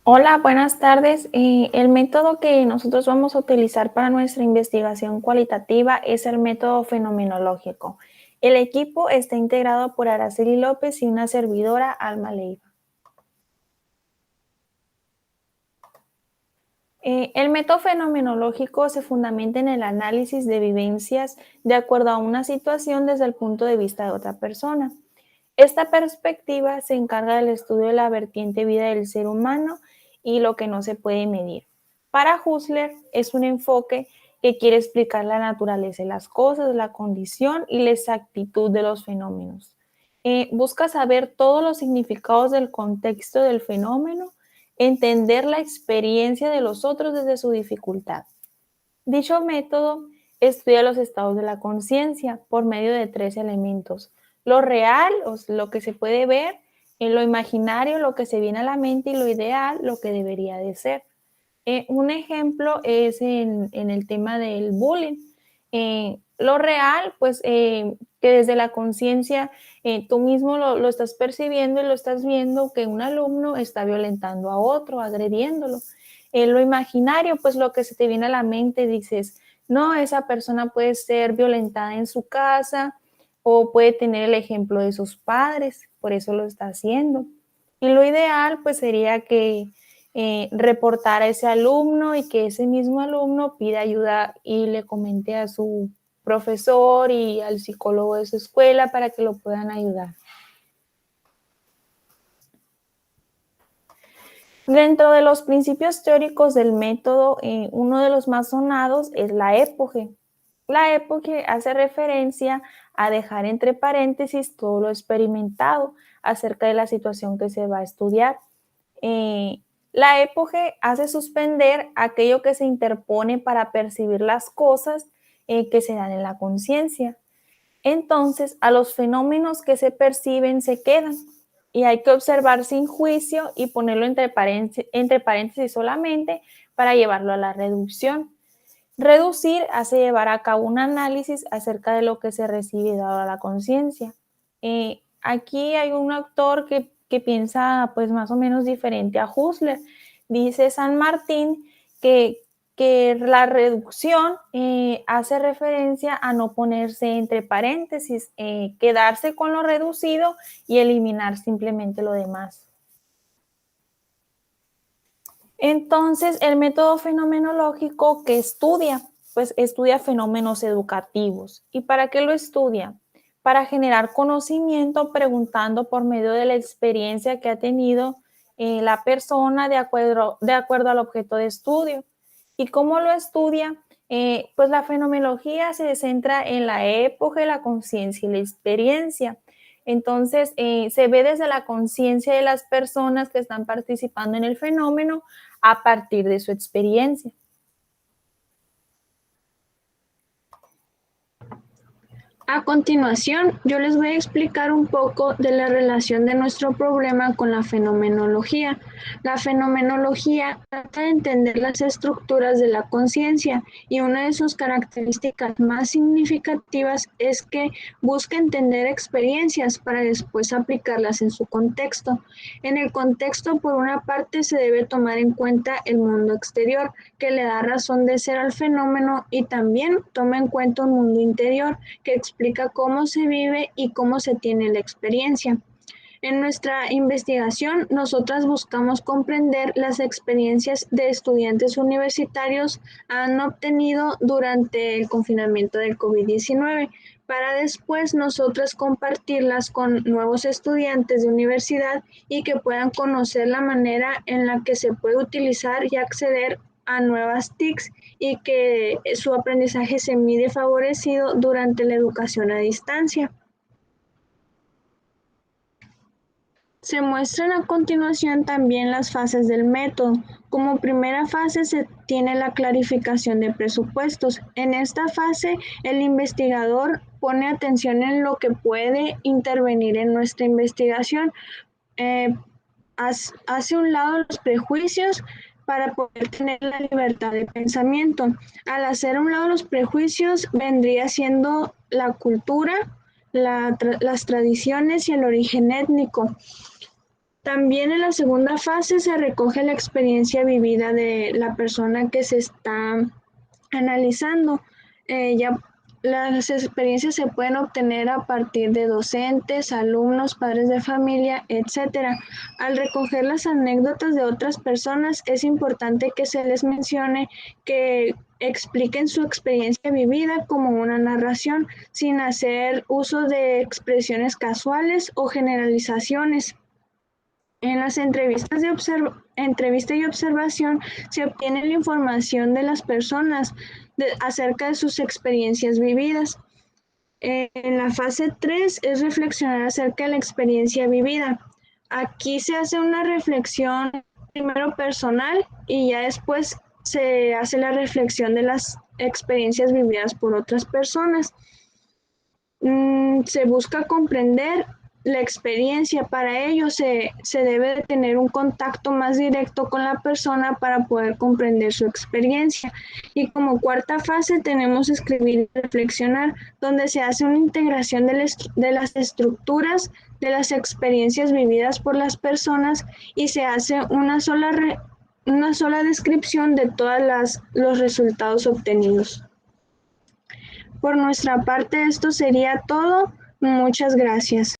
Hola, buenas tardes. El método que nosotros vamos a utilizar para nuestra investigación cualitativa es el método fenomenológico. El equipo está integrado por Araceli López y una servidora, Alma Leiva. El método fenomenológico se fundamenta en el análisis de vivencias de acuerdo a una situación desde el punto de vista de otra persona. Esta perspectiva se encarga del estudio de la vertiente vida del ser humano y lo que no se puede medir. Para Husserl es un enfoque que quiere explicar la naturaleza de las cosas, la condición y la exactitud de los fenómenos. Busca saber todos los significados del contexto del fenómeno, entender la experiencia de los otros desde su dificultad. Dicho método estudia los estados de la conciencia por medio de tres elementos: lo real, o lo que se puede ver; en lo imaginario, lo que se viene a la mente; y lo ideal, lo que debería de ser. Un ejemplo es en el tema del bullying. Lo real, pues que desde la conciencia tú mismo lo estás percibiendo y lo estás viendo, que un alumno está violentando a otro, agrediéndolo. Lo imaginario, pues lo que se te viene a la mente, dices, no, esa persona puede ser violentada en su casa o puede tener el ejemplo de sus padres, por eso lo está haciendo. Y lo ideal, pues sería que reportar a ese alumno y que ese mismo alumno pida ayuda y le comente a su profesor y al psicólogo de su escuela para que lo puedan ayudar. Dentro de los principios teóricos del método, uno de los más sonados es la époge. La époge hace referencia a dejar entre paréntesis todo lo experimentado acerca de la situación que se va a estudiar. La époge hace suspender aquello que se interpone para percibir las cosas que se dan en la conciencia. Entonces, a los fenómenos que se perciben se quedan y hay que observar sin juicio y ponerlo entre paréntesis solamente para llevarlo a la reducción. Reducir hace llevar a cabo un análisis acerca de lo que se recibe dado a la conciencia. Aquí hay un autor que piensa pues más o menos diferente a Husserl. Dice San Martín que, que la reducción hace referencia a no ponerse entre paréntesis, quedarse con lo reducido y eliminar simplemente lo demás. Entonces, el método fenomenológico que estudia, pues estudia fenómenos educativos. ¿Y para qué lo estudia? Para generar conocimiento preguntando por medio de la experiencia que ha tenido la persona de acuerdo al objeto de estudio. ¿Y cómo lo estudia? Pues la fenomenología se centra en la época, la conciencia y la experiencia. Entonces, se ve desde la conciencia de las personas que están participando en el fenómeno a partir de su experiencia. A continuación, yo les voy a explicar un poco de la relación de nuestro problema con la fenomenología. La fenomenología trata de entender las estructuras de la conciencia y una de sus características más significativas es que busca entender experiencias para después aplicarlas en su contexto. En el contexto, por una parte, se debe tomar en cuenta el mundo exterior, que le da razón de ser al fenómeno, y también toma en cuenta un mundo interior que explica cómo se vive y cómo se tiene la experiencia. En nuestra investigación, nosotras buscamos comprender las experiencias de estudiantes universitarios han obtenido durante el confinamiento del COVID-19, para después nosotras compartirlas con nuevos estudiantes de universidad y que puedan conocer la manera en la que se puede utilizar y acceder a nuevas TICs y que su aprendizaje se mide favorecido durante la educación a distancia. Se muestran a continuación también las fases del método. Como primera fase se tiene la clarificación de presupuestos. En esta fase, el investigador pone atención en lo que puede intervenir en nuestra investigación. Hace un lado los prejuicios para poder tener la libertad de pensamiento. Al hacer a un lado los prejuicios, vendría siendo la cultura, las tradiciones y el origen étnico. También en la segunda fase se recoge la experiencia vivida de la persona que se está analizando. Las experiencias se pueden obtener a partir de docentes, alumnos, padres de familia, etcétera. Al recoger las anécdotas de otras personas, es importante que se les mencione que expliquen su experiencia vivida como una narración, sin hacer uso de expresiones casuales o generalizaciones. En las entrevista y observación se obtiene la información de las personas acerca de sus experiencias vividas. En la fase 3 es reflexionar acerca de la experiencia vivida. Aquí se hace una reflexión primero personal y ya después se hace la reflexión de las experiencias vividas por otras personas. Se busca comprender la experiencia. Para ello se debe de tener un contacto más directo con la persona para poder comprender su experiencia. Y como cuarta fase tenemos escribir y reflexionar, donde se hace una integración de las estructuras de las experiencias vividas por las personas y se hace una sola descripción de todos los resultados obtenidos. Por nuestra parte, esto sería todo. Muchas gracias.